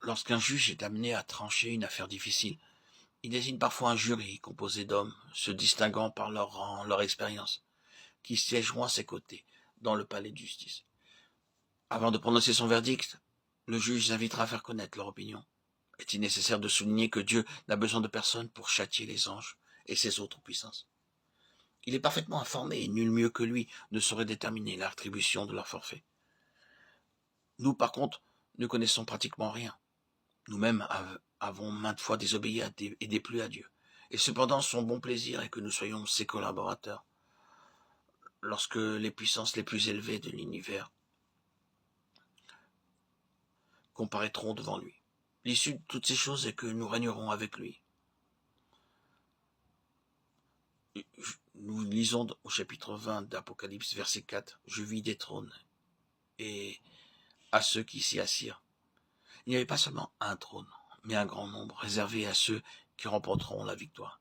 Lorsqu'un juge est amené à trancher une affaire difficile, il désigne parfois un jury composé d'hommes se distinguant par leur rang, leur expérience, qui siégeront à ses côtés dans le palais de justice. Avant de prononcer son verdict, le juge invitera à faire connaître leur opinion. Est-il nécessaire de souligner que Dieu n'a besoin de personne pour châtier les anges et ses autres puissances? Il est parfaitement informé et nul mieux que lui ne saurait déterminer l'attribution de leur forfait. Nous, par contre, ne connaissons pratiquement rien. Nous-mêmes avons maintes fois désobéi et déplu à Dieu. Et cependant, son bon plaisir est que nous soyons ses collaborateurs. Lorsque les puissances les plus élevées de l'univers comparaîtront devant lui. L'issue de toutes ces choses est que nous régnerons avec lui. Nous lisons au chapitre 20 d'Apocalypse, verset 4, « Je vis des trônes et à ceux qui s'y assirent. » Il n'y avait pas seulement un trône, mais un grand nombre, réservé à ceux qui remporteront la victoire.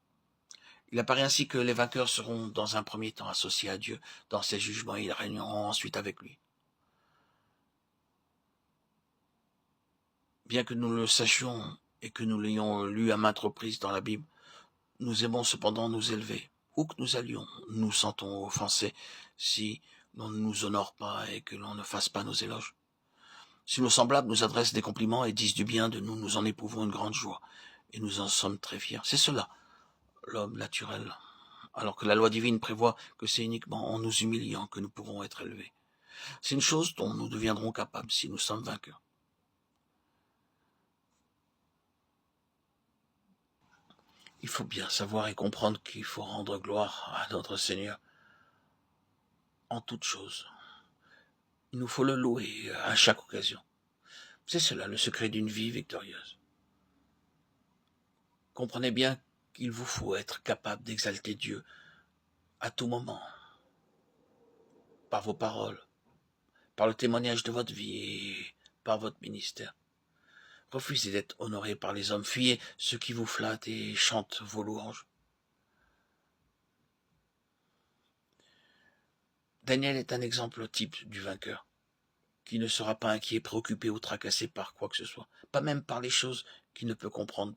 Il apparaît ainsi que les vainqueurs seront dans un premier temps associés à Dieu dans ses jugements et ils régneront ensuite avec lui. Bien que nous le sachions et que nous l'ayons lu à maintes reprises dans la Bible, nous aimons cependant nous élever. Où que nous allions, nous nous sentons offensés si l'on ne nous honore pas et que l'on ne fasse pas nos éloges. Si nos semblables nous adressent des compliments et disent du bien de nous, nous en éprouvons une grande joie et nous en sommes très fiers. C'est cela, l'homme naturel. Alors que la loi divine prévoit que c'est uniquement en nous humiliant que nous pourrons être élevés. C'est une chose dont nous deviendrons capables si nous sommes vainqueurs. Il faut bien savoir et comprendre qu'il faut rendre gloire à notre Seigneur en toutes choses. Il nous faut le louer à chaque occasion. C'est cela le secret d'une vie victorieuse. Comprenez bien qu'il vous faut être capable d'exalter Dieu à tout moment, par vos paroles, par le témoignage de votre vie et par votre ministère. Refusez d'être honoré par les hommes, fuyez ceux qui vous flattent et chantent vos louanges. Daniel est un exemple type du vainqueur, qui ne sera pas inquiet, préoccupé ou tracassé par quoi que ce soit, pas même par les choses qu'il ne peut comprendre.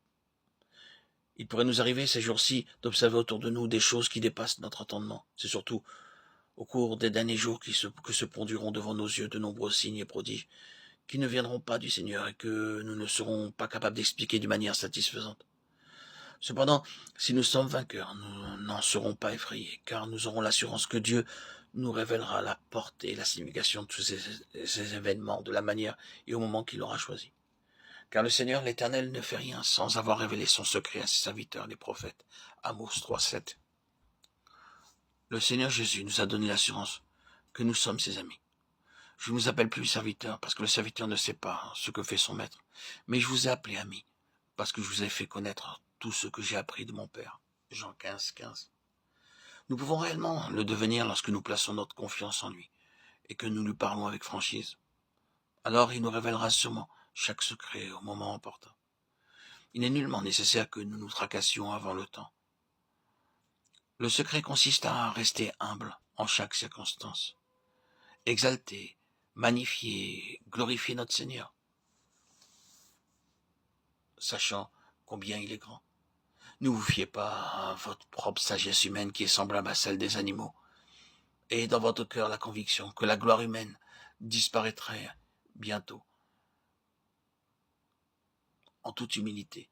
Il pourrait nous arriver ces jours-ci d'observer autour de nous des choses qui dépassent notre entendement. C'est surtout au cours des derniers jours que se produiront devant nos yeux de nombreux signes et prodiges qui ne viendront pas du Seigneur et que nous ne serons pas capables d'expliquer d'une manière satisfaisante. Cependant, si nous sommes vainqueurs, nous n'en serons pas effrayés, car nous aurons l'assurance que Dieu nous révélera la portée et la signification de tous ces événements de la manière et au moment qu'il aura choisi. Car le Seigneur l'Éternel ne fait rien sans avoir révélé son secret à ses serviteurs, les prophètes. Amos 3:7. Le Seigneur Jésus nous a donné l'assurance que nous sommes ses amis. Je ne vous appelle plus serviteur parce que le serviteur ne sait pas ce que fait son maître, mais je vous ai appelé ami parce que je vous ai fait connaître tout ce que j'ai appris de mon Père. Jean 15:15. Nous pouvons réellement le devenir lorsque nous plaçons notre confiance en lui et que nous lui parlons avec franchise. Alors il nous révélera sûrement chaque secret au moment opportun. Il n'est nullement nécessaire que nous nous tracassions avant le temps. Le secret consiste à rester humble en chaque circonstance, exalter, magnifier, glorifier notre Seigneur, sachant combien il est grand. Ne vous fiez pas à votre propre sagesse humaine qui est semblable à celle des animaux. Ayez dans votre cœur la conviction que la gloire humaine disparaîtrait bientôt. En toute humilité,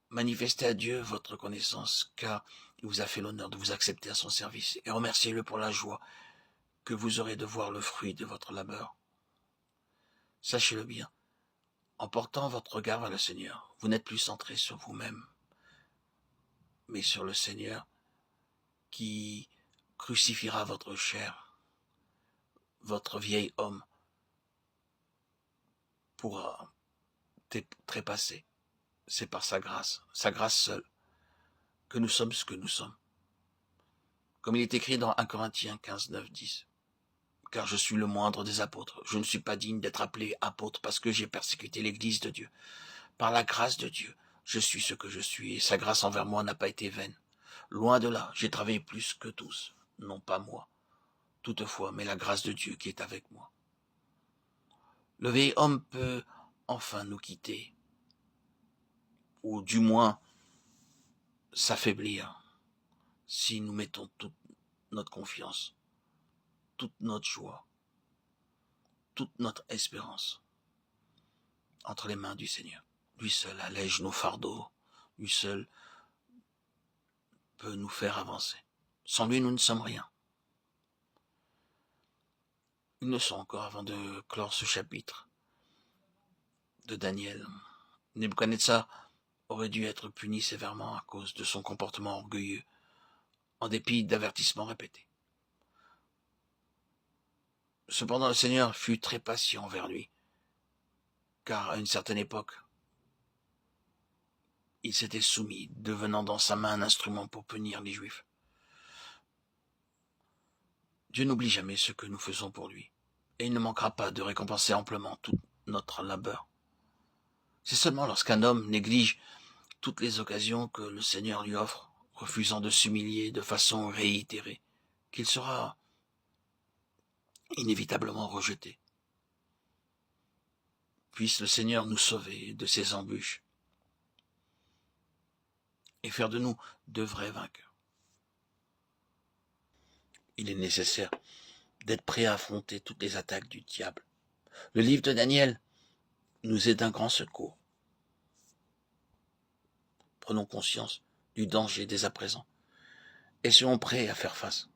manifestez à Dieu votre reconnaissance, car il vous a fait l'honneur de vous accepter à son service, et remerciez-le pour la joie que vous aurez de voir le fruit de votre labeur. Sachez-le bien, en portant votre regard vers le Seigneur, vous n'êtes plus centré sur vous-même, mais sur le Seigneur qui crucifiera votre chair, votre vieil homme, pourra trépasser. C'est par sa grâce seule, que nous sommes ce que nous sommes. Comme il est écrit dans 1 Corinthiens 15:9-10. Car je suis le moindre des apôtres. Je ne suis pas digne d'être appelé apôtre parce que j'ai persécuté l'Église de Dieu. Par la grâce de Dieu, je suis ce que je suis, et sa grâce envers moi n'a pas été vaine. Loin de là, j'ai travaillé plus que tous, non pas moi, toutefois, mais la grâce de Dieu qui est avec moi. Le vieil homme peut enfin nous quitter, ou du moins s'affaiblir, si nous mettons toute notre confiance, toute notre joie, toute notre espérance entre les mains du Seigneur. Lui seul allège nos fardeaux, lui seul peut nous faire avancer. Sans lui, nous ne sommes rien. Une leçon encore avant de clore ce chapitre de Daniel. Nebuchadnezzar aurait dû être puni sévèrement à cause de son comportement orgueilleux, en dépit d'avertissements répétés. Cependant, le Seigneur fut très patient envers lui, car à une certaine époque, il s'était soumis, devenant dans sa main un instrument pour punir les Juifs. Dieu n'oublie jamais ce que nous faisons pour lui, et il ne manquera pas de récompenser amplement tout notre labeur. C'est seulement lorsqu'un homme néglige toutes les occasions que le Seigneur lui offre, refusant de s'humilier de façon réitérée, qu'il sera inévitablement rejeté. Puisse le Seigneur nous sauver de ces embûches et faire de nous de vrais vainqueurs. Il est nécessaire d'être prêt à affronter toutes les attaques du diable. Le livre de Daniel nous est d'un grand secours. Prenons conscience du danger dès à présent et soyons prêts à faire face.